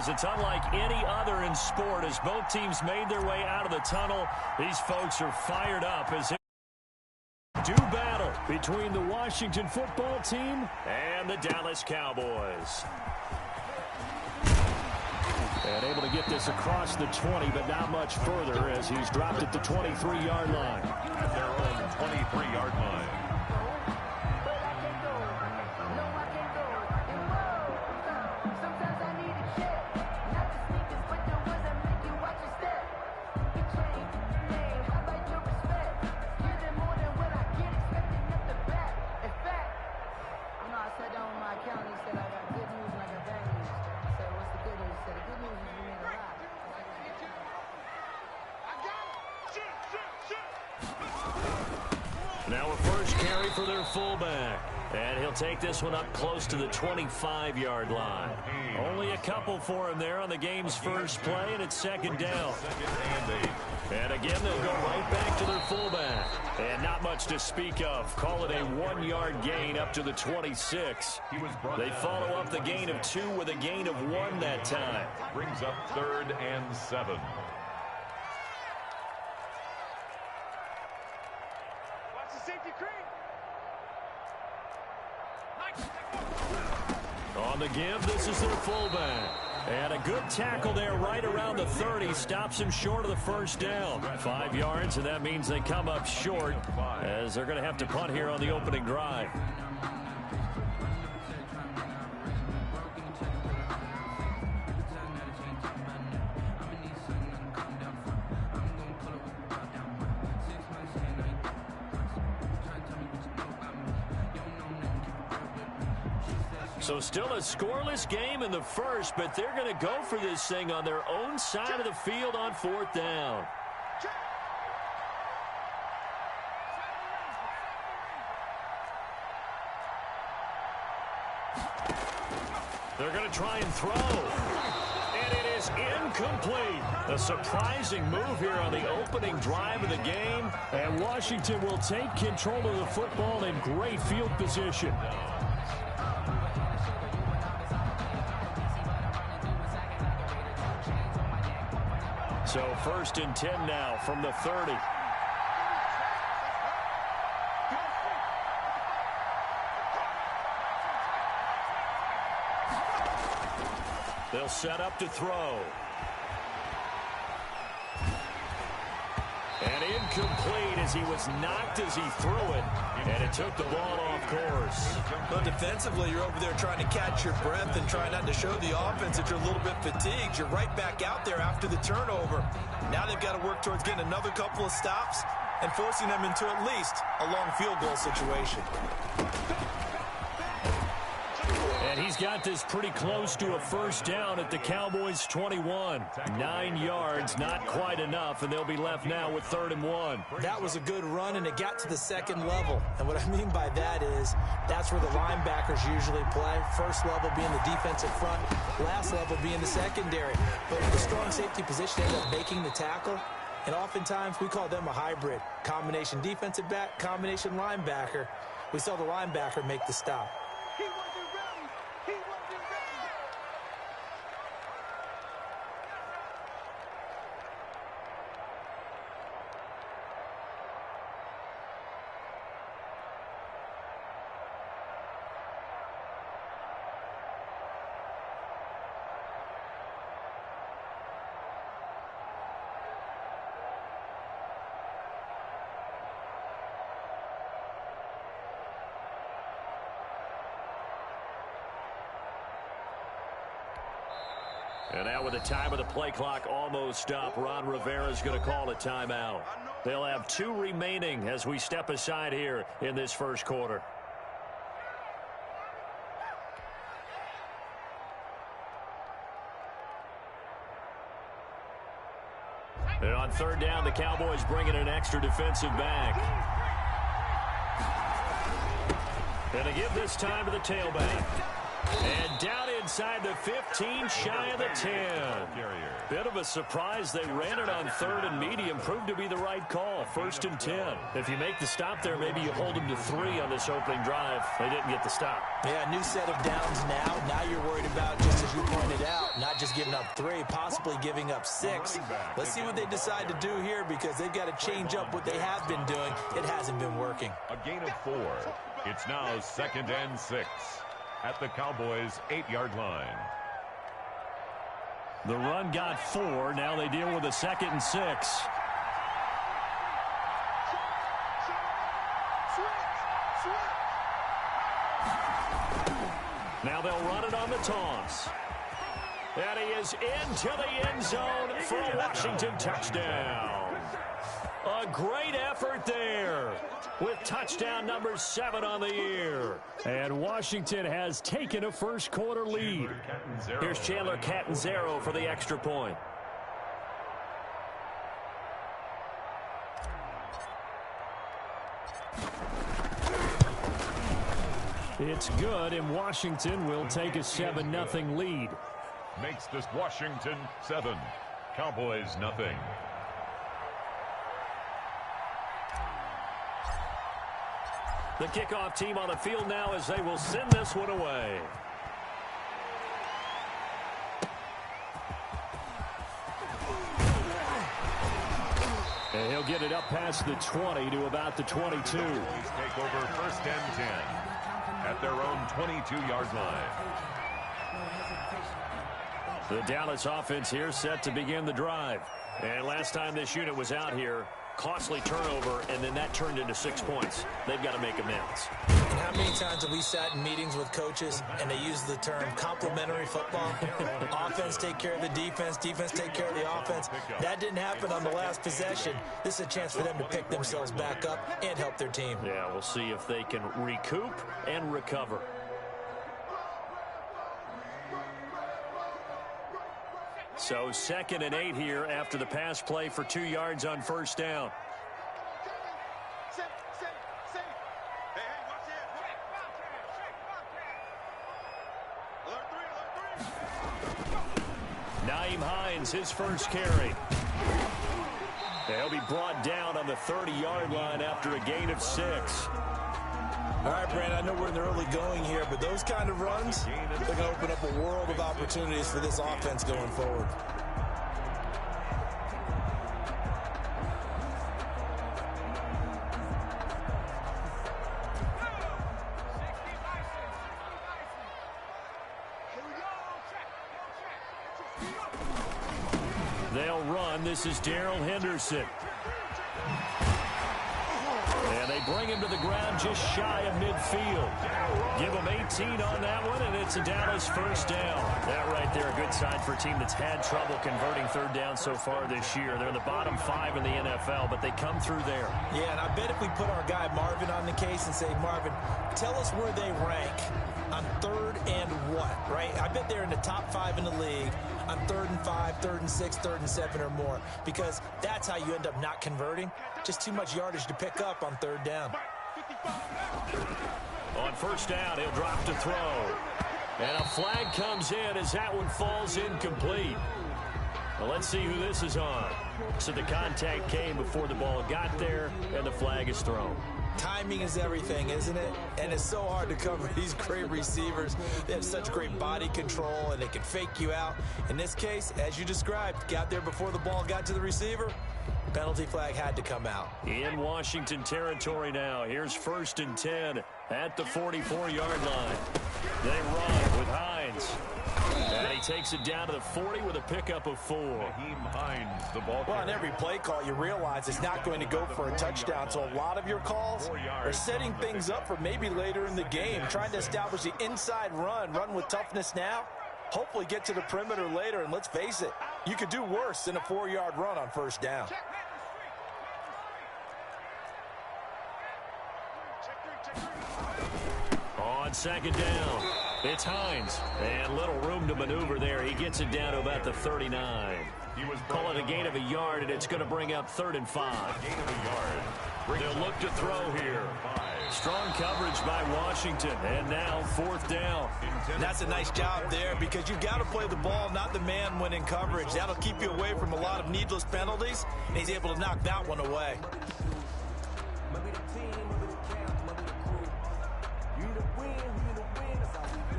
is it's unlike any other in sport. As both teams made their way out of the tunnel, these folks are fired up as they do battle between the Washington football team and the Dallas Cowboys. And able to get this across the 20, but not much further as he's dropped at the 23-yard line. At their own 23-yard line. Now a first carry for their fullback. And he'll take this one up close to the 25-yard line. Only a couple for him there on the game's first play, and it's second down. And again, they'll go right back to their fullback. And not much to speak of. Call it a 1-yard gain up to the 26. They follow up the gain of 2 with a gain of 1 that time. Brings up 3rd and 7. On the give, this is their fullback. And a good tackle there right around the 30. Stops him short of the first down. 5 yards, and that means they come up short as they're going to have to punt here on the opening drive. So still a scoreless game in the first, but they're going to go for this thing on their own side of the field on 4th down. They're going to try and throw. And it is incomplete. A surprising move here on the opening drive of the game. And Washington will take control of the football in great field position. So 1st and 10 now from the 30. They'll set up to throw. And incomplete as he was knocked as he threw it. And it took the ball off course. Well, defensively, you're over there trying to catch your breath and try not to show the offense that you're a little bit fatigued. You're right back out there after the turnover. Now they've got to work towards getting another couple of stops and forcing them into at least a long field goal situation. And he's got this pretty close to a first down at the Cowboys' 21. 9 yards, not quite enough, and they'll be left now with 3rd and 1. That was a good run, and it got to the second level. And what I mean by that is that's where the linebackers usually play. First level being the defensive front, last level being the secondary. But the strong safety position ended up making the tackle, and oftentimes we call them a hybrid. Combination defensive back, combination linebacker. We saw the linebacker make the stop. And now with the time of the play clock almost up, Ron Rivera is going to call a timeout. They'll have 2 remaining as we step aside here in this first quarter. And on 3rd down, the Cowboys bringing an extra defensive back. And to give this time to the tailback. And down inside the 15, shy of the 10. Bit of a surprise. They ran it on third and medium. Proved to be the right call. 1st and 10. If you make the stop there, maybe you hold them to 3 on this opening drive. They didn't get the stop. Yeah, new set of downs now. Now you're worried about, just as you pointed out, not just giving up 3, possibly giving up 6. Let's see what they decide to do here, because they've got to change up what they have been doing. It hasn't been working. A gain of 4. It's now 2nd and 6 at the Cowboys' 8-yard line. The run got 4. Now they deal with a 2nd and 6. Now they'll run it on the toss. And he is into the end zone for a Washington touchdown. A great effort there with touchdown number 7 on the year. And Washington has taken a first quarter lead. Here's Chandler Catanzaro for the extra point. It's good, and Washington will take a 7-0 lead. Makes this Washington 7, Cowboys 0. The kickoff team on the field now as they will send this one away. And he'll get it up past the 20 to about the 22. Take over 1st and 10 at their own 22-yard line. The Dallas offense here set to begin the drive. And last time this unit was out here, costly turnover, and then that turned into 6 points. They've got to make amends. And how many times have we sat in meetings with coaches and they use the term complementary football? Offense take care of the defense, defense take care of the offense. That didn't happen on the last possession. This is a chance for them to pick themselves back up and help their team. Yeah, we'll see if they can recoup and recover. So 2nd and 8 here after the pass play for 2 yards on 1st down. Nyheim Hines, his first carry. They'll be brought down on the 30-yard line after a gain of 6. All right, Brandon, I know we're in the early going here, but those kind of runs, they're going to open up a world of opportunities for this offense going forward. They'll run. This is Darrell Henderson. And they bring him to the ground just shy of midfield. Give him 18 on that one, and it's a Dallas first down. That right there, a good sign for a team that's had trouble converting third down so far this year. They're in the bottom 5 in the NFL, but they come through there. Yeah, and I bet if we put our guy Marvin on the case and say, Marvin, tell us where they rank on 3rd and what, right? I bet they're in the top 5 in the league on 3rd and 5, 3rd and 6, 3rd and 7 or more, because that's how you end up not converting. Just too much yardage to pick up on 3rd down. On 1st down, he'll drop to throw. And a flag comes in as that one falls incomplete. Well, let's see who this is on. So the contact came before the ball got there, and the flag is thrown. Timing is everything, isn't it? And it's so hard to cover these great receivers. They have such great body control, and they can fake you out. In this case, as you described, got there before the ball got to the receiver. Penalty flag had to come out. In Washington territory now. Here's 1st and 10 at the 44-yard line. They run with Hines. And he takes it down to the 40 with a pickup of 4. Nyheim Hines, the ball Well, on every play call, you realize it's not going to go for a touchdown. So a lot of your calls are setting things up for maybe later in the game, trying to establish the inside run with toughness now. Hopefully get to the perimeter later, and let's face it, you could do worse than a 4-yard run on 1st down. On 2nd down, it's Hines. And little room to maneuver there. He gets it down to about the 39. Call it a gain of a yard, and it's going to bring up 3rd and 5. Gain of a yard. They'll look to throw here. Strong coverage by Washington, and now 4th down. That's a nice job there because you've got to play the ball, not the man when in coverage. That'll keep you away from a lot of needless penalties, and he's able to knock that one away.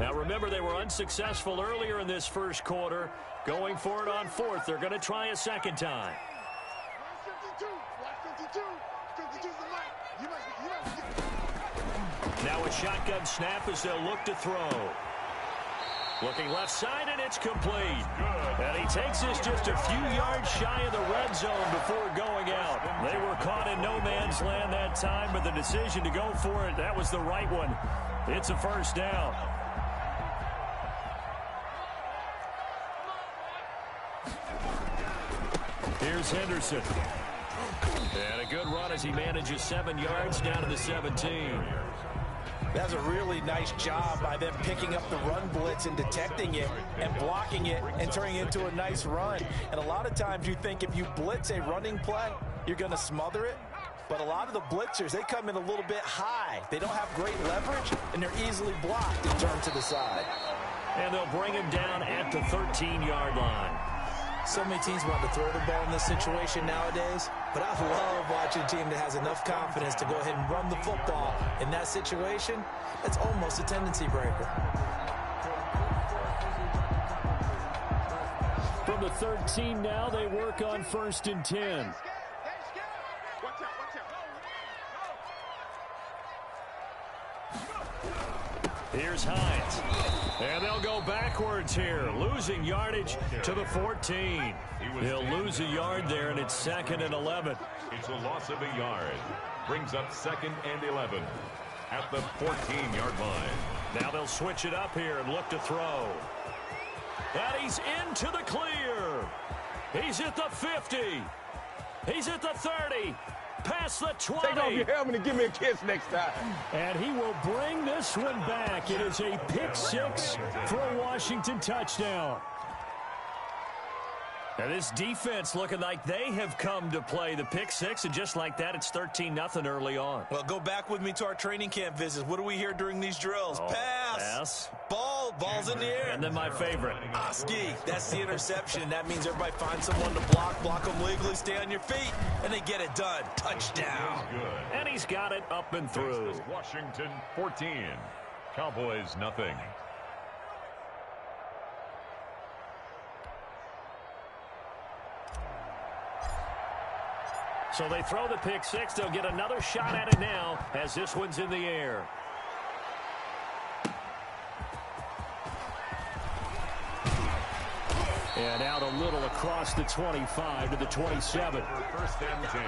Now remember, they were unsuccessful earlier in this first quarter. Going for it on 4th. They're going to try a second time. Now a shotgun snap as they'll look to throw. Looking left side, and it's complete. And he takes this just a few yards shy of the red zone before going out. They were caught in no man's land that time, but the decision to go for it, that was the right one. It's a first down. Here's Henderson. And a good run as he manages 7 yards down to the 17. That's a really nice job by them picking up the run blitz and detecting it and blocking it and turning it into a nice run. And a lot of times you think if you blitz a running play, you're going to smother it. But a lot of the blitzers, they come in a little bit high. They don't have great leverage, and they're easily blocked and turned to the side. And they'll bring him down at the 13-yard line. So many teams want to throw the ball in this situation nowadays, but I love watching a team that has enough confidence to go ahead and run the football in that situation. That's almost a tendency breaker. From the 13 now, they work on 1st and 10. Here's Hines. And they'll go backwards here, losing yardage to the 14. They'll lose a yard there, and it's 2nd and 11. It's a loss of a yard. Brings up 2nd and 11 at the 14-yard line. Now they'll switch it up here and look to throw. And he's into the clear. He's at the 50. He's at the 30. Past the 20. Take off your helmet and give me a kiss next time. And he will bring this one back. It is a pick 6 for a Washington touchdown. Now this defense looking like they have come to play the pick 6, and just like that, it's 13-0 early on. Well, go back with me to our training camp visits. What do we hear during these drills? Pass. Ball's in the air. And then my favorite. Ski. That's the interception. That means everybody finds someone to block them legally, stay on your feet, and they get it done. Touchdown. Good. And he's got it up and through. Washington 14. Cowboys nothing. So they throw the pick 6. They'll get another shot at it now as this one's in the air. And out a little across the 25 to the 27. For 1st and 10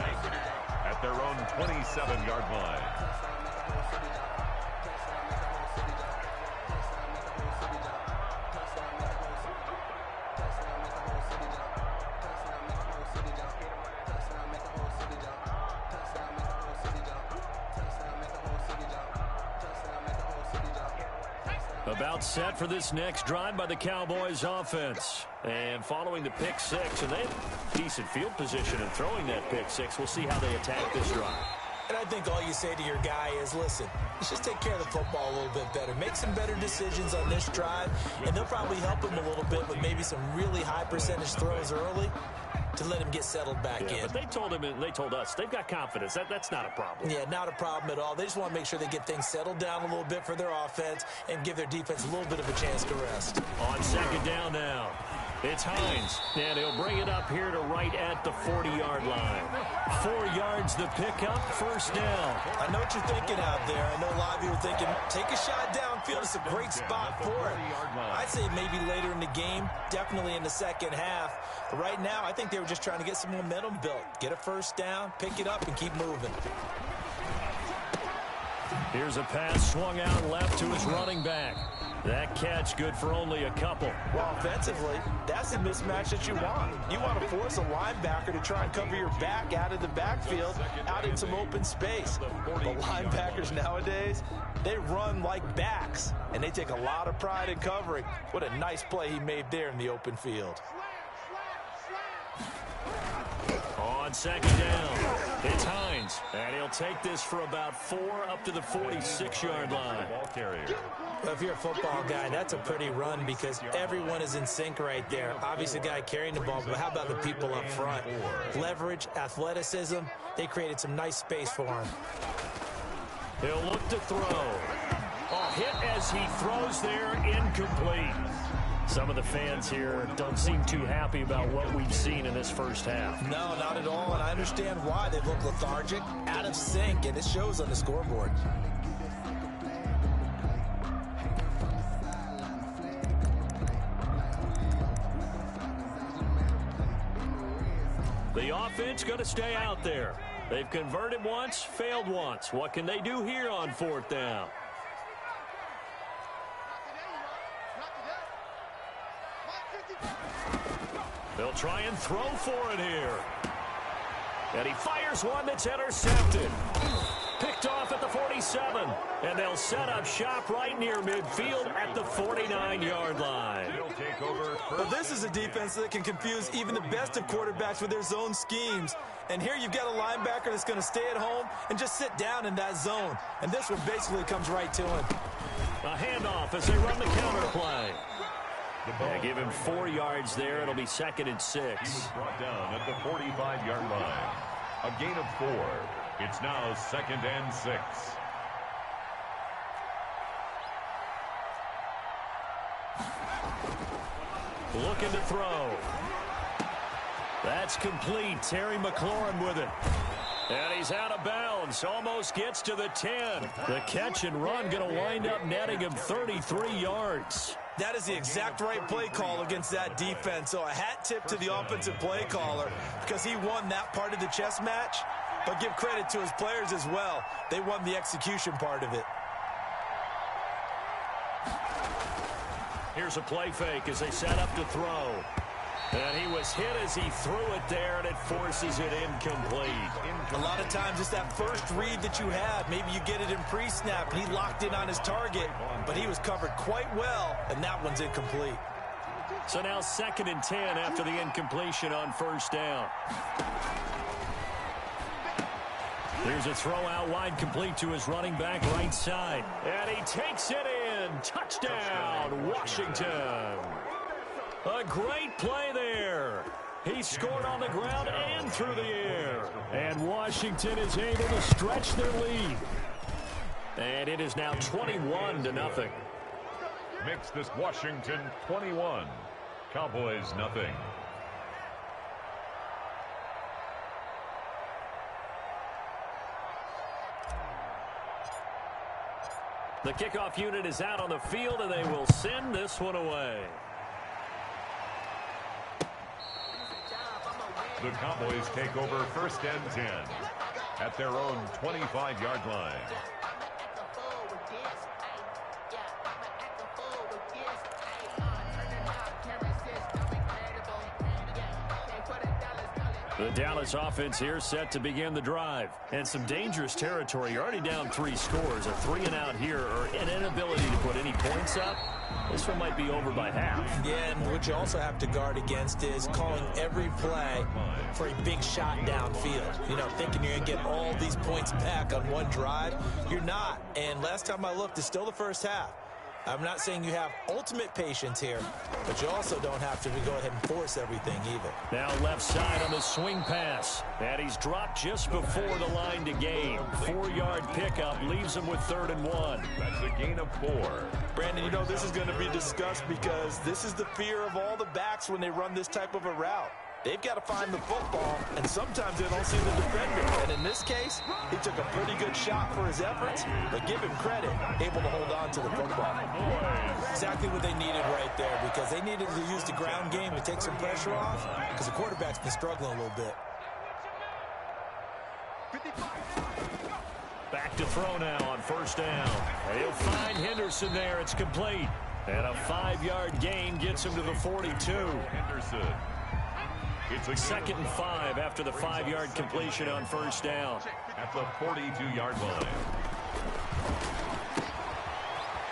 at their own 27-yard line. About set for this next drive by the Cowboys offense. And following the pick 6, and they have decent field position in throwing that pick 6. We'll see how they attack this drive. And I think all you say to your guy is, listen, let's just take care of the football a little bit better. Make some better decisions on this drive, and they'll probably help him a little bit with maybe some really high percentage throws early to let him get settled back in. But they told him, and they told us, they've got confidence. That's not a problem. Yeah, not a problem at all. They just want to make sure they get things settled down a little bit for their offense and give their defense a little bit of a chance to rest. On 2nd down now, it's Hines, and he'll bring it up here to right at the 40-yard line. 4 yards the pickup, 1st down. I know what you're thinking out there. I know a lot of you are thinking, take a shot downfield. It's a great spot for it. I'd say maybe later in the game, definitely in the second half. But right now, I think they were just trying to get some momentum built. Get a 1st down, pick it up, and keep moving. Here's a pass swung out left to his running back. That catch good for only a couple. Well, offensively, that's the mismatch that you want. You want to force a linebacker to try and cover your back out of the backfield, out in some open space. The linebackers nowadays, they run like backs, and they take a lot of pride in covering. What a nice play he made there in the open field. On 2nd down, It's Hines, and he'll take this for about 4 up to the 46-yard line. Ball carrier. Well, if you're a football guy, that's a pretty run because everyone is in sync right there. Obviously, the guy carrying the ball, but how about the people up front? Leverage, athleticism, they created some nice space for him. He'll look to throw. A hit as he throws there, incomplete. Some of the fans here don't seem too happy about what we've seen in this first half. No, not at all, and I understand why. They look lethargic, out of sync, and it shows on the scoreboard. The offense going to stay out there. They've converted once, failed once. What can they do here on 4th down? They'll try and throw for it here. And he fires one that's intercepted. Picked off at the 47. And they'll set up shop right near midfield at the 49-yard line. He'll take over. Well, this is a defense that can confuse even the best of quarterbacks with their zone schemes. And here you've got a linebacker that's going to stay at home and just sit down in that zone. And this one basically comes right to him. A handoff as they run the counter play. They give him 4 yards there. It'll be 2nd and 6. He was brought down at the 45-yard line. A gain of 4. It's now 2nd and 6. Looking to throw. That's complete. Terry McLaurin with it. And he's out of bounds. Almost gets to the 10. The catch and run going to wind up netting him 33 yards. That is the exact right play call against that defense. So a hat tip to the offensive play caller because he won that part of the chess match. But give credit to his players as well. They won the execution part of it. Here's a play fake as they set up to throw. And he was hit as he threw it there, and it forces it incomplete. A lot of times it's that first read that you have. Maybe you get it in pre-snap, and he locked in on his target, but he was covered quite well, and that one's incomplete. So now 2nd and 10 after the incompletion on 1st down. Here's a throw out wide, complete to his running back right side. And he takes it in. Touchdown, Washington. A great play there. He scored on the ground and through the air. And Washington is able to stretch their lead. And it is now 21-0. Makes this Washington 21. Cowboys nothing. The kickoff unit is out on the field, and they will send this one away. The Cowboys take over 1st and 10 at their own 25-yard line. The Dallas offense here set to begin the drive. And some dangerous territory. You're already down 3 scores. A 3-and-out here or an inability to put any points up. This one might be over by half. Yeah, and what you also have to guard against is calling every play for a big shot downfield. You know, thinking you're going to get all these points back on one drive. You're not. And last time I looked, it's still the first half. I'm not saying you have ultimate patience here, but you also don't have to go ahead and force everything either. Now left side on the swing pass. And he's dropped just before the line to gain. 4-yard pickup leaves him with 3rd and 1. That's a gain of 4. Brandon, you know, this is going to be discussed because this is the fear of all the backs when they run this type of a route. They've got to find the football, and sometimes they don't see the defender. And in this case, he took a pretty good shot for his efforts, but give him credit, able to hold on to the football. Exactly what they needed right there, because they needed to use the ground game to take some pressure off, because the quarterback's been struggling a little bit. Back to throw now on 1st down. He'll find Henderson there. It's complete. And a 5-yard gain gets him to the 42. Henderson. It's a 2nd and 5 after the 5-yard completion on 1st down. At the 42-yard line.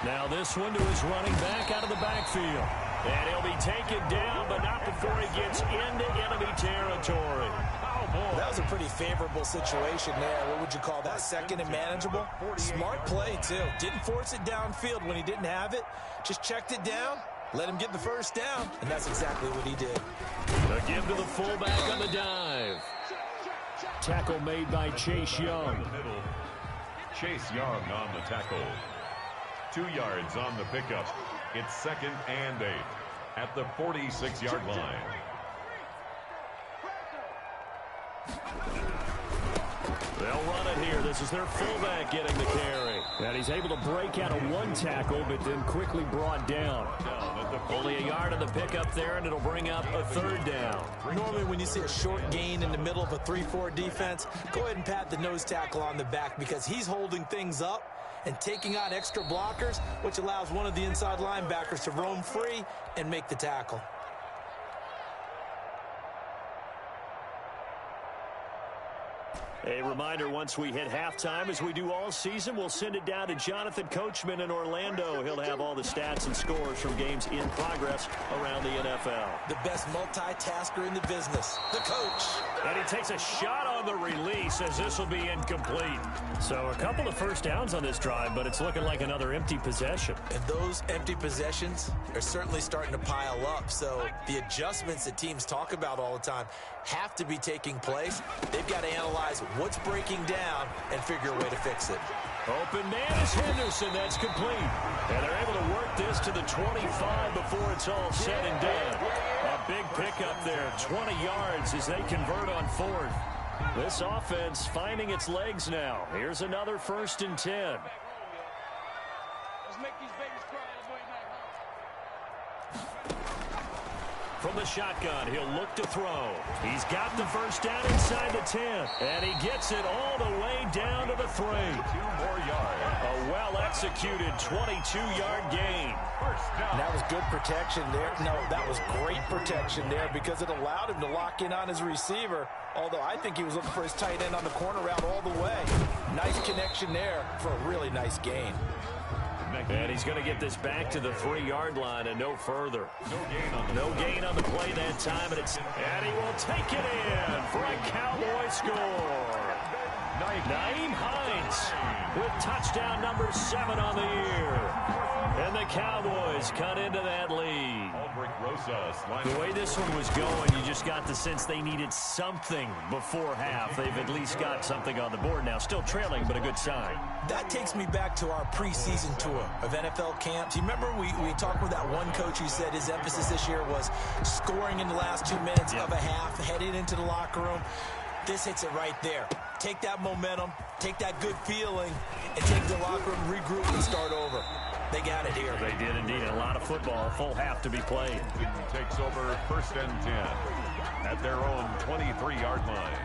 Now this one to his running back out of the backfield. And he'll be taken down, but not before he gets into enemy territory. That was a pretty favorable situation there. What would you call that? Second and manageable? Smart play, too. Didn't force it downfield when he didn't have it. Just checked it down, let him get the first down, and that's exactly what he did. A give to the fullback on the dive. Tackle made by Chase Young. Chase Young on the tackle. 2 yards on the pickup. It's 2nd and 8 at the 46-yard line. They'll run it here. This is their fullback getting the carry. And he's able to break out of 1 tackle, but then quickly brought down. Only a yard on the pickup there, and it'll bring up a 3rd down. Normally when you see a short gain in the middle of a 3-4 defense, go ahead and pat the nose tackle on the back because he's holding things up and taking on extra blockers, which allows one of the inside linebackers to roam free and make the tackle. A reminder, once we hit halftime, as we do all season, we'll send it down to Jonathan Coachman in Orlando. He'll have all the stats and scores from games in progress around the NFL. The best multitasker in the business, the coach. And he takes a shot on the release as this will be incomplete. So a couple of first downs on this drive, but it's looking like another empty possession. And those empty possessions are certainly starting to pile up. So the adjustments that teams talk about all the time have to be taking place. They've got to analyze what's breaking down and figure a way to fix it. Open man is Henderson. That's complete. And they're able to work this to the 25 before it's all said and done. A big pickup there, 20 yards as they convert on 4th. This offense finding its legs now. Here's another 1st and 10. Let's make these babies cry on the way back home. From the shotgun, he'll look to throw. He's got the first down inside the 10. And he gets it all the way down to the 3. 2 more yards. A well-executed 22-yard gain. And that was good protection there. No, that was great protection there because it allowed him to lock in on his receiver, although I think he was looking for his tight end on the corner route all the way. Nice connection there for a really nice gain. And he's going to get this back to the 3-yard line and no further. No gain on the play that time, and he will take it in for a Cowboy score. Nyheim Hines with touchdown number 7 on the year. And the Cowboys cut into that lead. The way this one was going, you just got the sense they needed something before half. They've at least got something on the board now. Still trailing, but a good sign. That takes me back to our preseason tour of NFL camps. You remember we talked with that one coach who said his emphasis this year was scoring in the last 2 minutes of a half, heading into the locker room. This hits it right there. Take that momentum, take that good feeling, and take the locker room, regroup, and start over. They got it here. They did indeed. A lot of football, a full half to be played. Takes over 1st and 10 at their own 23-yard line.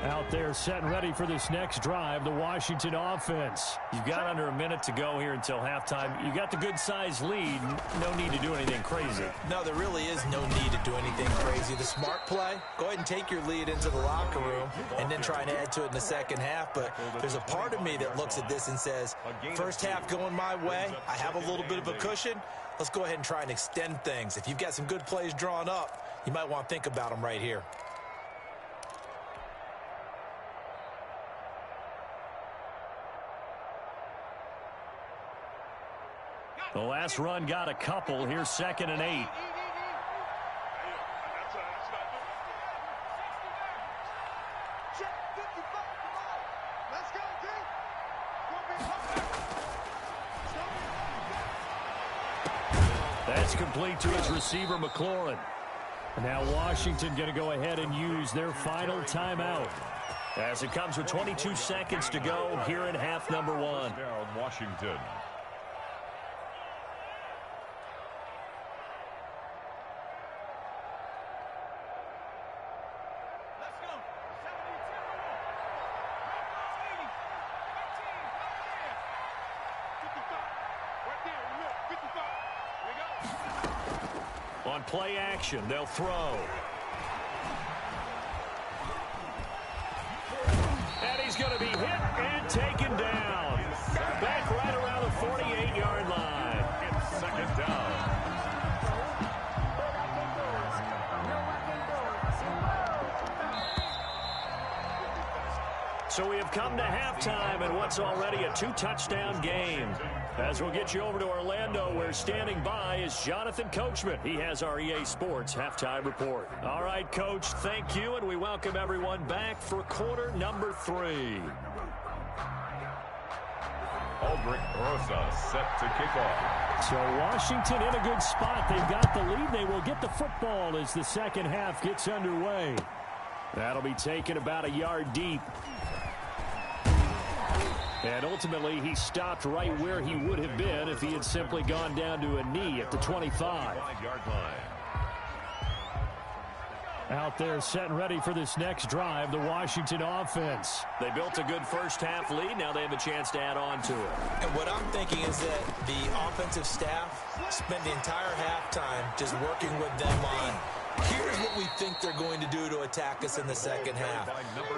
Out there set and ready for this next drive, the Washington offense. You've got under a minute to go here until halftime. You got the good-sized lead. No need to do anything crazy. No, there really is no need to do anything crazy. The smart play, go ahead and take your lead into the locker room and then try and add to it in the second half. But there's a part of me that looks at this and says, first half going my way, I have a little bit of a cushion. Let's go ahead and try and extend things. If you've got some good plays drawn up, you might want to think about them right here. The last run got a couple. Here's 2nd and 8. That's complete to his receiver, McLaurin. Now Washington going to go ahead and use their final timeout. As it comes with 22 seconds to go here in half number 1. Down Washington. On play action, they'll throw. And he's going to be hit and taken down. Back right around the 48-yard line. It's 2nd down. So we have come to halftime in what's already a two-touchdown game. As we'll get you over to Orlando, where standing by is Jonathan Coachman. He has our EA Sports halftime report. All right, Coach, thank you, and we welcome everyone back for quarter number 3. Aldrich Rosa set to kick off. So Washington in a good spot. They've got the lead. They will get the football as the second half gets underway. That'll be taken about a yard deep. And ultimately, he stopped right where he would have been if he had simply gone down to a knee at the 25. 5-yard line. Out there set and ready for this next drive, the Washington offense. They built a good first-half lead. Now they have a chance to add on to it. And what I'm thinking is that the offensive staff spent the entire halftime just working with them on, here's what we think they're going to do to attack us in the second half.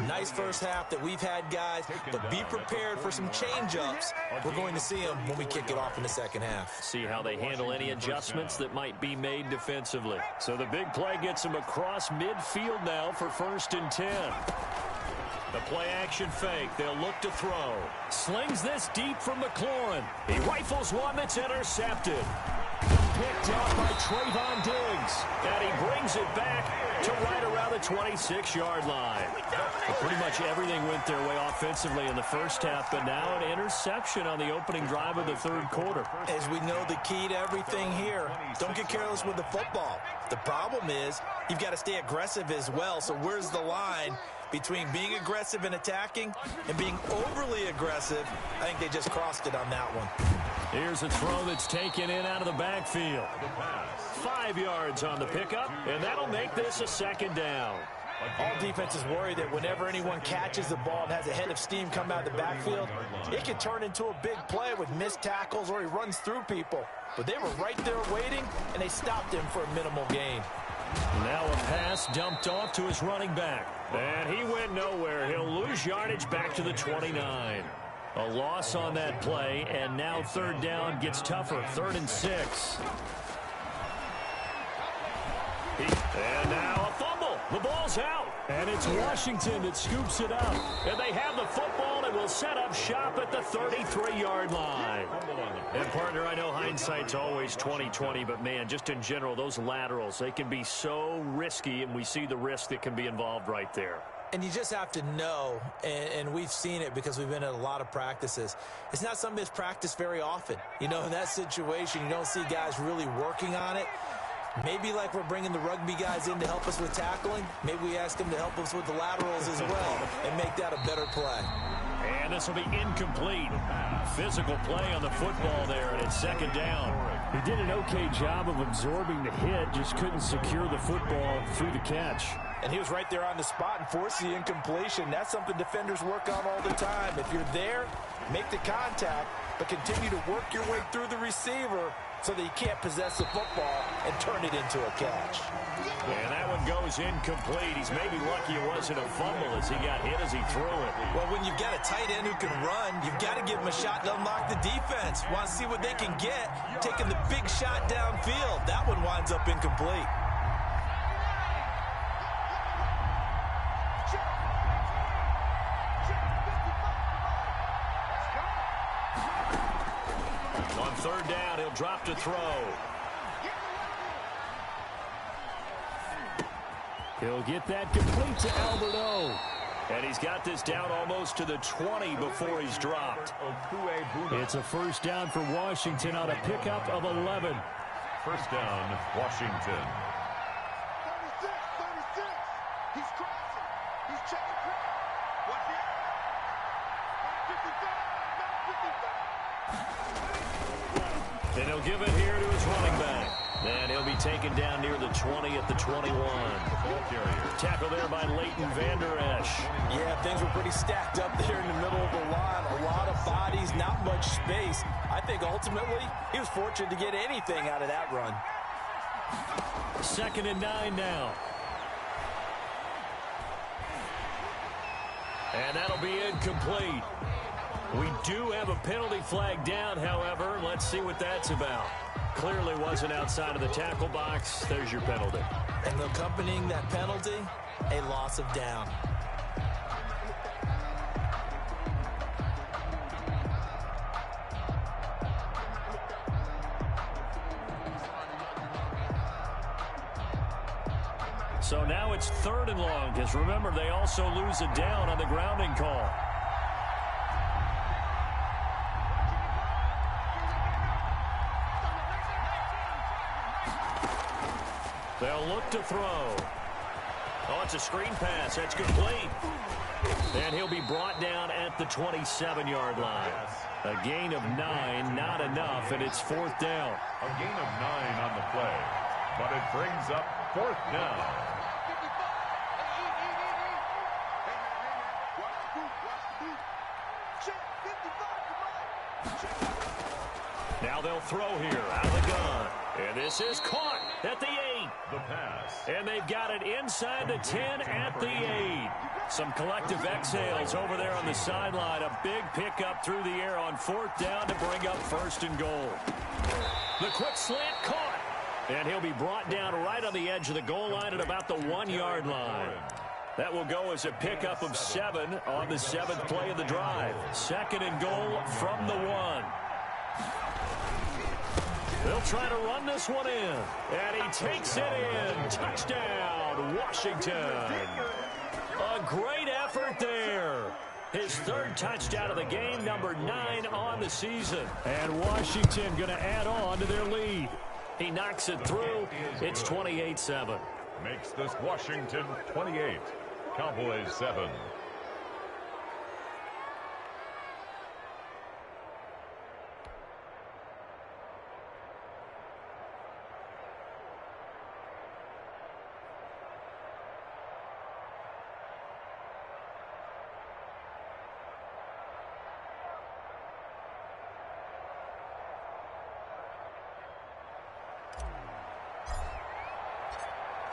Nice first half that we've had, guys, but be prepared for some change-ups. We're going to see them when we kick it off in the second half. See how they handle any adjustments that might be made defensively. So the big play gets them across midfield now for 1st and 10. The play-action fake. They'll look to throw. Slings this deep from McLaurin. He rifles one that's intercepted. Picked up by Trayvon Diggs. And he brings it back to right around the 26-yard line. But pretty much everything went their way offensively in the first half, but now an interception on the opening drive of the third quarter. As we know, the key to everything here, don't get careless with the football. The problem is you've got to stay aggressive as well. So where's the line between being aggressive and attacking and being overly aggressive? I think they just crossed it on that one. Here's a throw that's taken in out of the backfield. 5 yards on the pickup, and that'll make this a second down. All defenses worry that whenever anyone catches the ball and has a head of steam come out of the backfield, it can turn into a big play with missed tackles or he runs through people. But they were right there waiting, and they stopped him for a minimal gain. Now a pass dumped off to his running back. And he went nowhere. He'll lose yardage back to the 29. A loss on that play, and now third down gets tougher. 3rd and 6. And now a fumble. The ball's out. And it's Washington that scoops it up. And they have the football and will set up shop at the 33-yard line. And, partner, I know hindsight's always 20/20, but, man, just in general, those laterals, they can be so risky, and we see the risk that can be involved right there. And you just have to know, and we've seen it because we've been at a lot of practices. It's not something that's practiced very often. You know, in that situation, you don't see guys really working on it. Maybe like we're bringing the rugby guys in to help us with tackling. Maybe we ask them to help us with the laterals as well and make that a better play. And this will be incomplete. Physical play on the football there, and it's second down. He did an okay job of absorbing the hit, just couldn't secure the football through the catch. And he was right there on the spot and forced the incompletion. That's something defenders work on all the time. If you're there, make the contact, but continue to work your way through the receiver so that you can't possess the football and turn it into a catch. And that one goes incomplete. He's maybe lucky it wasn't a fumble as he got hit as he threw it. Well, when you've got a tight end who can run, you've got to give him a shot to unlock the defense. Want to see what they can get, taking the big shot downfield. That one winds up incomplete. On third down, he'll drop to throw. He'll get that complete to Albert O. And he's got this down almost to the 20 before he's dropped. It's a first down for Washington on a pickup of 11. First down, Washington. 36. He's crossing. He's checking crowd. Watch it. 55. And he'll give it here to his running back. And he'll be taken down near the 20 at the 21. Tackle there by Leighton Vander Esch. Yeah, things were pretty stacked up there in the middle of the line. A lot of bodies, not much space. I think ultimately he was fortunate to get anything out of that run. 2nd and 9 now. And that'll be incomplete. We do have a penalty flag down, however. Let's see what that's about. Clearly wasn't outside of the tackle box. There's your penalty. And accompanying that penalty, a loss of down. So now it's 3rd and long, because remember, they also lose a down on the grounding call. They'll look to throw. Oh, it's a screen pass. That's complete. And he'll be brought down at the 27-yard line. A gain of 9, not enough, and it's 4th down. A gain of 9 on the play, but it brings up 4th down. Now they'll throw here out of the gun. And this is caught at the 8. The pass. And they've got it inside the 10 at the 8. Some collective exhales over there on the sideline. A big pickup through the air on 4th down to bring up 1st and goal. The quick slant caught. And he'll be brought down right on the edge of the goal line at about the 1-yard line. That will go as a pickup of 7 on the 7th play of the drive. 2nd and goal from the 1. They'll try to run this one in. And he takes it in. Touchdown, Washington. A great effort there. His 3rd touchdown of the game, number 9 on the season. And Washington going to add on to their lead. He knocks it through. It's 28-7. Makes this Washington 28. Cowboys 7.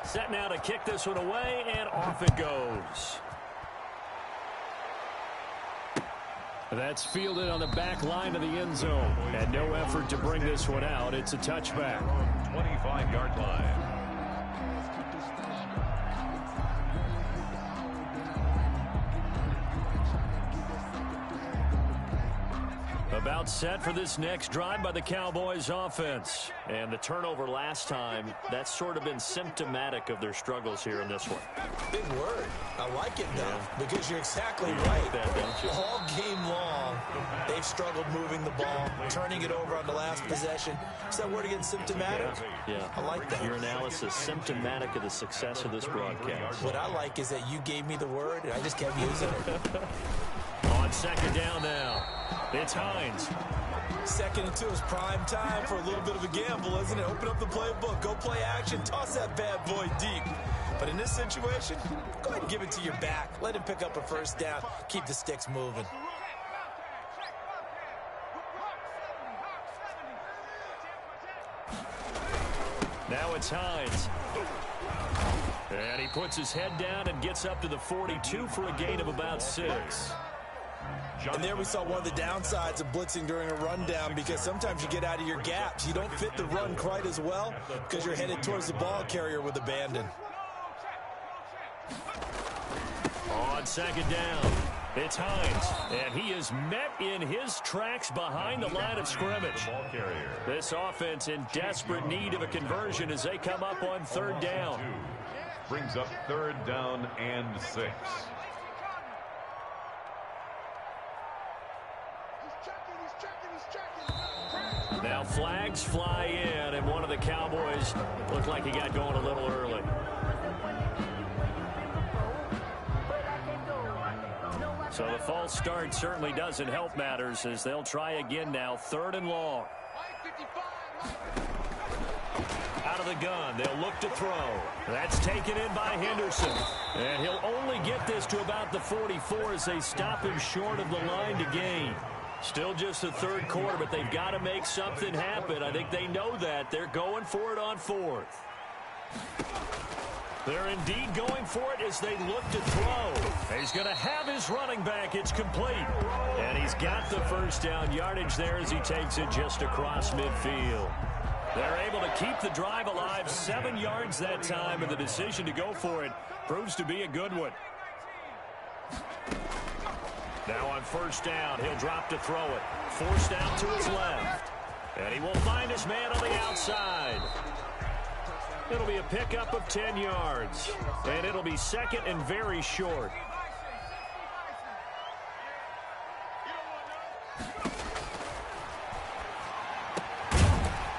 Set now to kick this one away, and off it goes. That's fielded on the back line of the end zone. And no effort to bring this one out. It's a touchback. 25-yard line. About set for this next drive by the Cowboys offense. And the turnover last time, that's sort of been symptomatic of their struggles here in this one. Big word. I like it, though, because you're exactly right. Like that, don't you? All game long, they've struggled moving the ball, turning it over on the last possession. Is that word again, symptomatic? Yeah. I like that. Your analysis, symptomatic of the success of this broadcast. What I like is that you gave me the word, and I just kept using it. On 2nd down now, it's Hines. 2nd and 2 is prime time for a little bit of a gamble, isn't it? Open up the playbook, go play action, toss that bad boy deep. But in this situation, go ahead and give it to your back. Let him pick up a 1st down. Keep the sticks moving. Now it's Hines. And he puts his head down and gets up to the 42 for a gain of about 6. And there we saw one of the downsides of blitzing during a rundown, because sometimes you get out of your gaps. You don't fit the run quite as well because you're headed towards the ball carrier with abandon. On 2nd down, it's Hines. And he is met in his tracks behind the line of scrimmage. Ball carrier. This offense in desperate need of a conversion as they come up on 3rd down. Brings up 3rd down and 6. Now flags fly in, and one of the Cowboys looked like he got going a little early. So the false start certainly doesn't help matters as they'll try again now. 3rd and long. Out of the gun, they'll look to throw. That's taken in by Henderson. And he'll only get this to about the 44 as they stop him short of the line to gain. Still just the 3rd quarter, but they've got to make something happen. I think they know that. They're going for it on 4th. They're indeed going for it as they look to throw. He's going to have his running back. It's complete. And he's got the 1st down yardage there as he takes it just across midfield. They're able to keep the drive alive, 7 yards that time, and the decision to go for it proves to be a good one. Now on 1st down, he'll drop to throw it. Forced out to his left. And he will find his man on the outside. It'll be a pickup of 10 yards. And it'll be second and very short.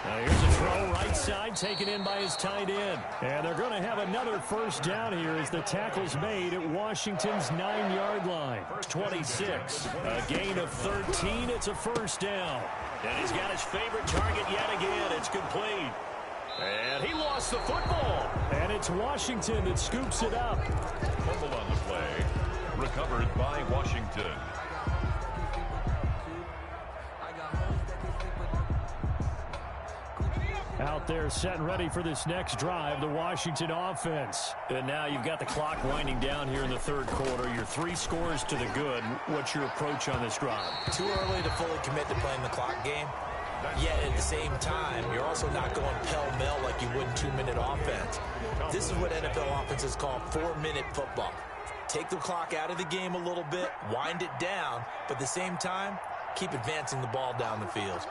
Now here's a throw right side taken in by his tight end. And they're going to have another first down here as the tackle's made at Washington's 9-yard line. 26. A gain of 13. It's a first down. And he's got his favorite target yet again. It's complete. And he lost the football. And it's Washington that scoops it up. Fumble on the play. Recovered by Washington. Out there set and ready for this next drive, the Washington offense. And now you've got the clock winding down here in the third quarter. You're 3 scores to the good. What's your approach on this drive? Too early to fully commit to playing the clock game. Yet at the same time, you're also not going pell-mell like you would in 2-minute offense. This is what NFL offenses call 4-minute football. Take the clock out of the game a little bit, wind it down, but at the same time, keep advancing the ball down the field.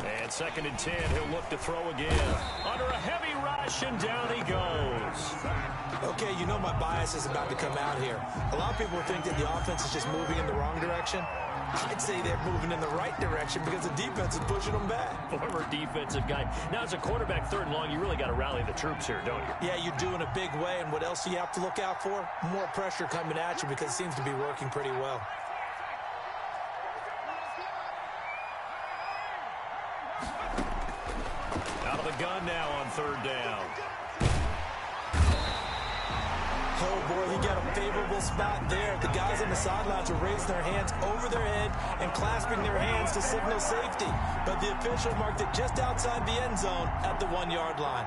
And second and 10, he'll look to throw again. Under a heavy rush, and down he goes. Okay, you know my bias is about to come out here. A lot of people think that the offense is just moving in the wrong direction. I'd say they're moving in the right direction because the defense is pushing them back. Former defensive guy. Now, as a quarterback, third and long, you really got to rally the troops here, don't you? Yeah, you do in a big way, and what else do you have to look out for? More pressure coming at you because it seems to be working pretty well. Out of the gun now on third down. Oh, boy, he got a favorable spot there. The guys on the sidelines are raising their hands over their head and clasping their hands to signal safety. But the official marked it just outside the end zone at the 1-yard line.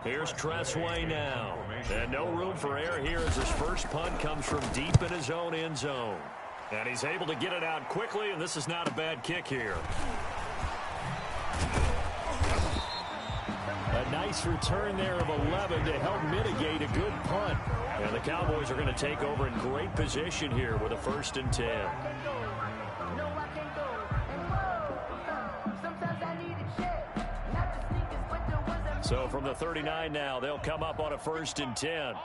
Here's Tressway now. And no room for error here as his first punt comes from deep in his own end zone. And he's able to get it out quickly, and this is not a bad kick here. A nice return there of 11 to help mitigate a good punt. And the Cowboys are going to take over in great position here with a 1st and 10. So from the 39 now, they'll come up on a 1st and 10.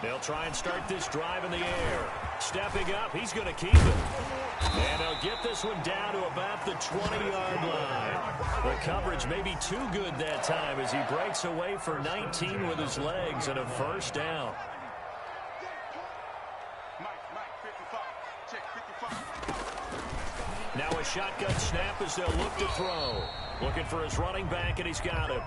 They'll try and start this drive in the air. Stepping up, he's going to keep it. And they'll get this one down to about the 20-yard line. The coverage may be too good that time as he breaks away for 19 with his legs and a first down. Now a shotgun snap as they'll look to throw. Looking for his running back, and he's got him.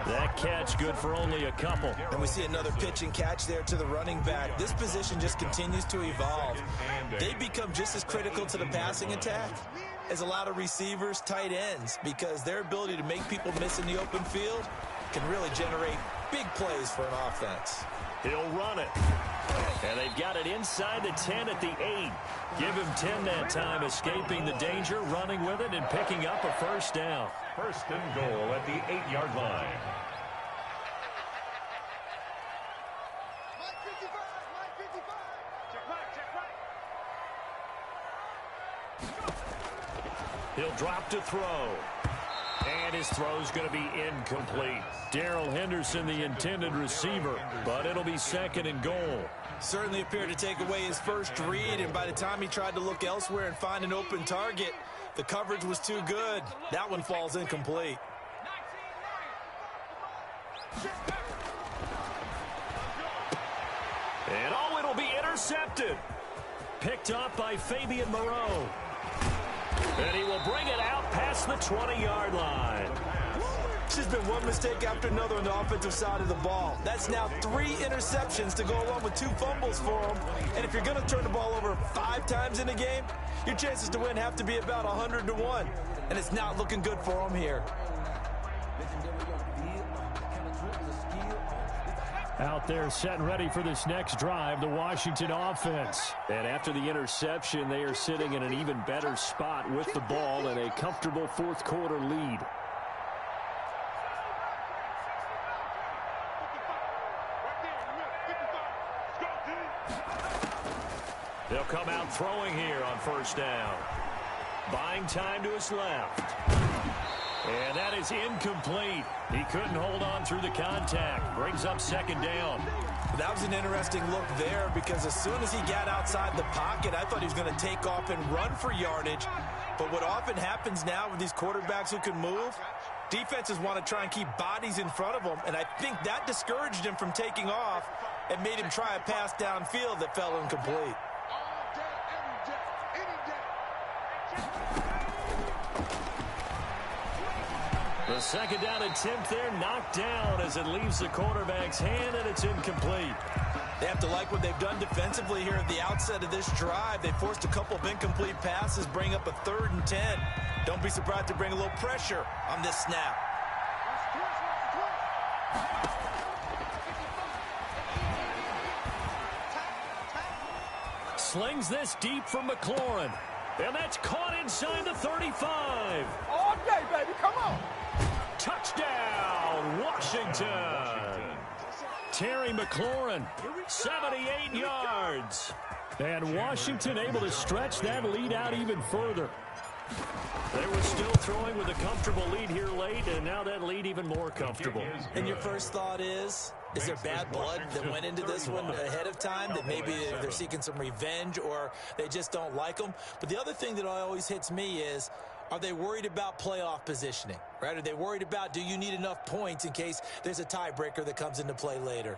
That catch good for only a couple. And we see another pitch and catch there to the running back. This position just continues to evolve. They become just as critical to the passing attack as a lot of receivers, tight ends, because their ability to make people miss in the open field can really generate big plays for an offense. He'll run it. And they've got it inside the 10 at the 8. Give him 10 that time, escaping the danger, running with it, and picking up a first down. 1st and goal at the 8-yard line. He'll drop to throw. And his throw's going to be incomplete. Darrell Henderson, the intended receiver, but it'll be 2nd and goal. Certainly appeared to take away his first read, and by the time he tried to look elsewhere and find an open target, the coverage was too good. That one falls incomplete. And oh, it'll be intercepted. Picked up by Fabian Moreau. And he will bring it out past the 20-yard line. It's just been one mistake after another on the offensive side of the ball. That's now 3 interceptions to go along with 2 fumbles for him. And if you're going to turn the ball over 5 times in a game, your chances to win have to be about 100 to 1. And it's not looking good for him here. Out there set and ready for this next drive, the Washington offense. And after the interception, they are sitting in an even better spot with the ball and a comfortable fourth quarter lead. They'll come out throwing here on first down. Buying time to his left. And that is incomplete. He couldn't hold on through the contact. Brings up second down. That was an interesting look there because as soon as he got outside the pocket, I thought he was going to take off and run for yardage. But what often happens now with these quarterbacks who can move, defenses want to try and keep bodies in front of them, and I think that discouraged him from taking off and made him try a pass downfield that fell incomplete. The second down attempt there knocked down as it leaves the quarterback's hand, and it's incomplete. They have to like what they've done defensively here at the outset of this drive. They forced a couple of incomplete passes, bring up a 3rd and 10. Don't be surprised to bring a little pressure on this snap. Slings this deep from McLaurin. And that's caught inside the 35. All day, baby. Come on. Touchdown, Washington. Terry McLaurin, 78 yards. And Washington able to stretch that lead out even further. They were still throwing with a comfortable lead here late, and now that lead even more comfortable. And your first thought is there bad blood that went into this one ahead of time, that maybe they're seeking some revenge or they just don't like them? But the other thing that always hits me is, are they worried about playoff positioning, right? Are they worried about, do you need enough points in case there's a tiebreaker that comes into play later?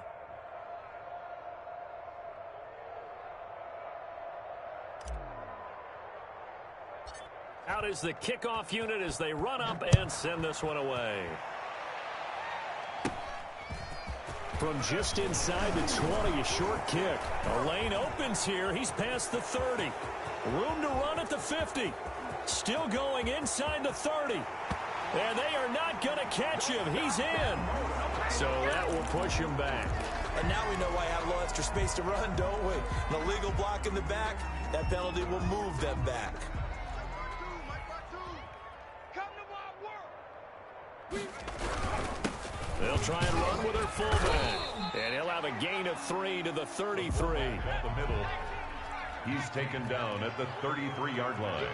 Out is the kickoff unit as they run up and send this one away. From just inside the 20, a short kick. A lane opens here. He's past the 30. Room to run at the 50. Still going inside the 30. And they are not going to catch him. He's in. So that will push him back. And now we know why I have a little extra space to run, don't we? The legal block in the back, that penalty will move them back. They'll try and run with their fullback. And he'll have a gain of 3 to the 33. At the middle, he's taken down at the 33-yard line.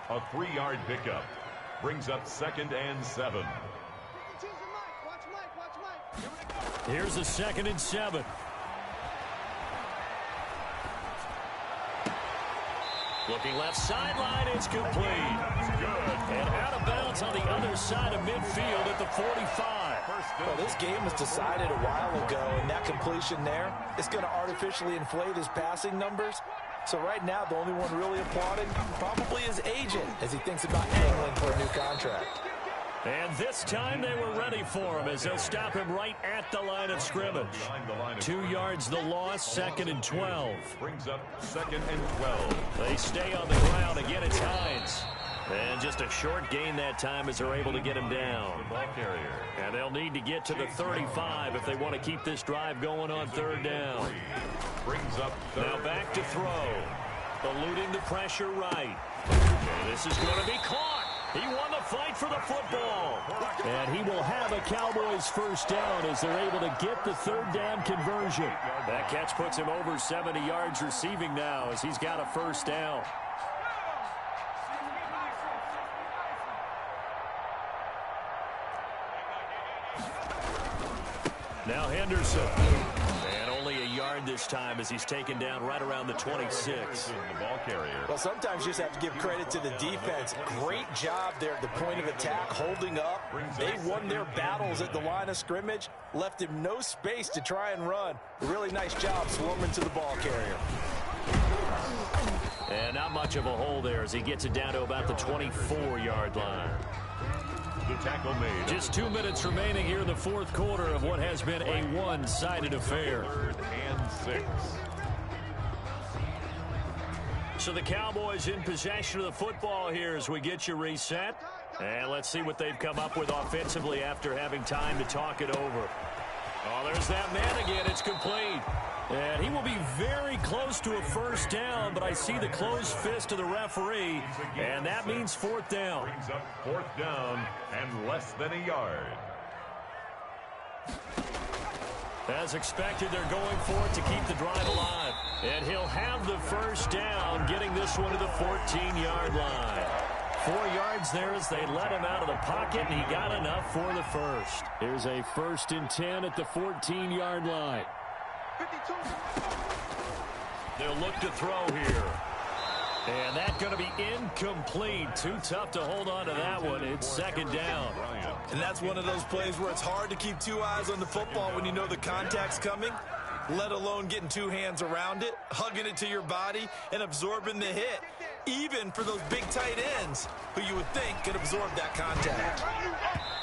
A 3-yard pickup brings up 2nd and 7. Here's a 2nd and 7. Looking left sideline, it's complete. And out of bounds on the other side of midfield at the 45. Well, this game was decided a while ago, and that completion there is going to artificially inflate his passing numbers. So right now, the only one really applauding probably his agent as he thinks about angling for a new contract. And this time they were ready for him as they'll stop him right at the line of scrimmage. 2 yards the loss, 2nd and 12. Brings up 2nd and 12. They stay on the ground. Again, it's Hines. And just a short gain that time as they're able to get him down. Ball carrier. And they'll need to get to the 35 if they want to keep this drive going on 3rd down. Brings up now back to throw. Eluding the pressure right. And this is going to be caught. He won the fight for the football. And he will have a Cowboys first down as they're able to get the 3rd down conversion. That catch puts him over 70 yards receiving now as he's got a first down. Now Henderson. And only a yard this time as he's taken down right around the 26. The ball carrier. Well, sometimes you just have to give credit to the defense. Great job there at the point of attack, holding up. They won their battles at the line of scrimmage, left him no space to try and run. A really nice job swarming to the ball carrier. And not much of a hole there as he gets it down to about the 24-yard line. The tackle made. Just 2 minutes remaining here in the fourth quarter of what has been a one-sided affair. 3rd and 6. So the Cowboys in possession of the football here as we get you reset. And let's see what they've come up with offensively after having time to talk it over. Oh, there's that man again. It's complete. And he will be very close to a first down, but I see the closed fist of the referee, and that means fourth down. Brings up fourth down and less than a yard. As expected, they're going for it to keep the drive alive. And he'll have the first down, getting this one to the 14-yard line. 4 yards there as they let him out of the pocket, and he got enough for the first. Here's a 1st and 10 at the 14-yard line. 52. They'll look to throw here. And that's going to be incomplete. Too tough to hold on to that one. It's second down. And that's one of those plays where it's hard to keep 2 eyes on the football when you know the contact's coming, let alone getting 2 hands around it, hugging it to your body, and absorbing the hit. Even for those big tight ends who you would think could absorb that contact.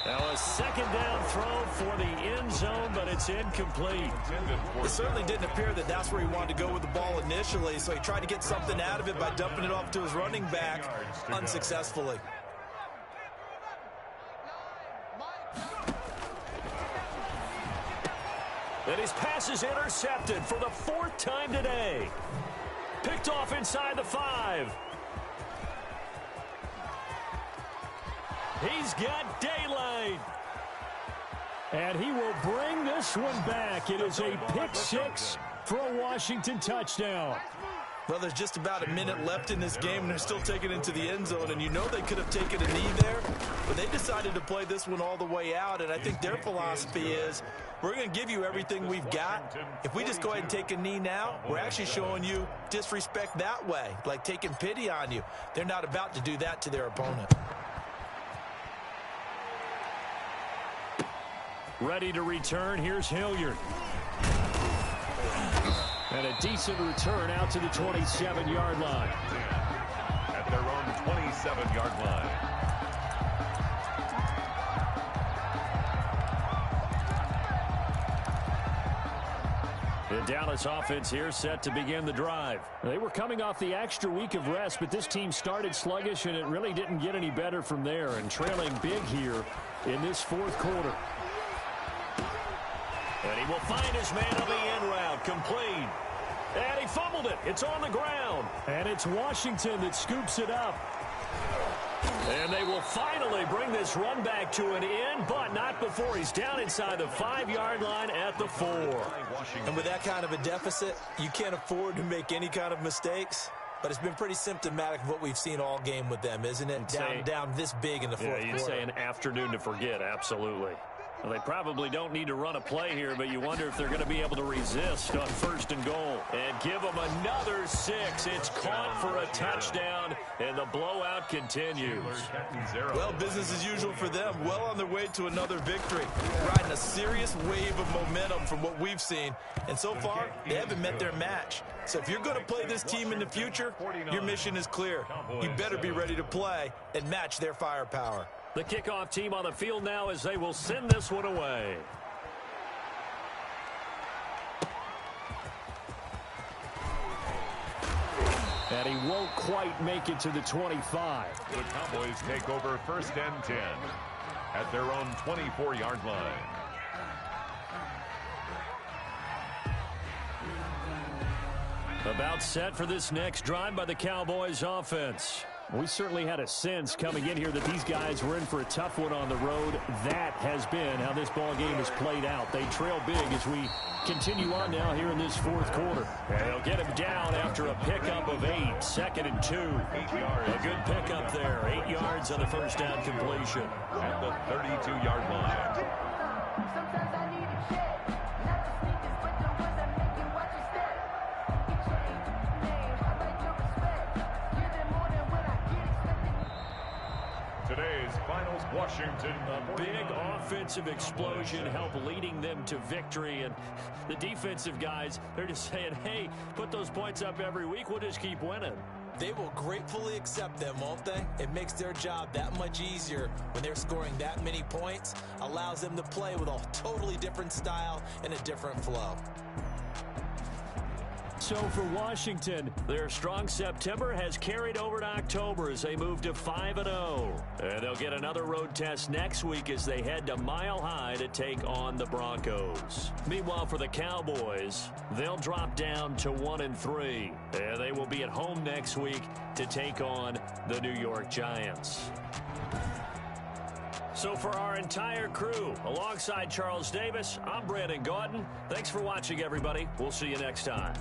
Now a second down throw for the end zone, but it's incomplete. It certainly didn't appear that that's where he wanted to go with the ball initially, so he tried to get something out of it by dumping it off to his running back unsuccessfully. And his pass is intercepted for the 4th time today. Picked off inside the 5. He's got daylight. And he will bring this one back. It is a pick 6 for a Washington touchdown. Well, there's just about a minute left in this game, and they're still taking it into the end zone. And you know they could have taken a knee there, but they decided to play this one all the way out. And I think their philosophy is, we're going to give you everything we've got. If we just go ahead and take a knee now, we're actually showing you disrespect that way, like taking pity on you. They're not about to do that to their opponent. Ready to return. Here's Hilliard. And a decent return out to the 27-yard line. At their own 27-yard line. The Dallas offense here set to begin the drive. They were coming off the extra week of rest, but this team started sluggish, and it really didn't get any better from there, and trailing big here in this 4th quarter. And he will find his man on the end route, complete. And he fumbled it. It's on the ground. And it's Washington that scoops it up. And they will finally bring this run back to an end, but not before he's down inside the 5-yard line at the 4. And with that kind of a deficit, you can't afford to make any kind of mistakes. But it's been pretty symptomatic of what we've seen all game with them, isn't it? Down this big in the 4th quarter. Yeah, you'd say an afternoon to forget, absolutely. Well, they probably don't need to run a play here, but you wonder if they're going to be able to resist on 1st and goal. And give them another 6. It's caught for a touchdown, and the blowout continues. Well, business as usual for them. Well on their way to another victory. Riding a serious wave of momentum from what we've seen. And so far, they haven't met their match. So if you're going to play this team in the future, your mission is clear. You better be ready to play and match their firepower. The kickoff team on the field now as they will send this one away. And he won't quite make it to the 25. The Cowboys take over 1st and 10 at their own 24-yard line. About set for this next drive by the Cowboys offense. We certainly had a sense coming in here that these guys were in for a tough one on the road. That has been how this ball game has played out. They trail big as we continue on now here in this 4th quarter. And they'll get him down after a pickup of 8. 2nd and 2. 8 yards. A good pickup there. 8 yards on the first down completion. At the 32-yard line. Sometimes I need a check, not the sneakers, but the ones that make you watch your step. You change names, I like your respect. Give them more than what I get expected. Today's finals, Washington. A big offensive explosion helped leading them to victory. And the defensive guys, they're just saying, hey, put those points up every week. We'll just keep winning. They will gratefully accept them, won't they? It makes their job that much easier when they're scoring that many points. Allows them to play with a totally different style and a different flow. so for Washington. Their strong September has carried over to October as they move to 5-0. And they'll get another road test next week as they head to Mile High to take on the Broncos. Meanwhile, for the Cowboys, they'll drop down to 1-3. And they will be at home next week to take on the New York Giants. So for our entire crew, alongside Charles Davis, I'm Brandon Gaudin. Thanks for watching, everybody. We'll see you next time.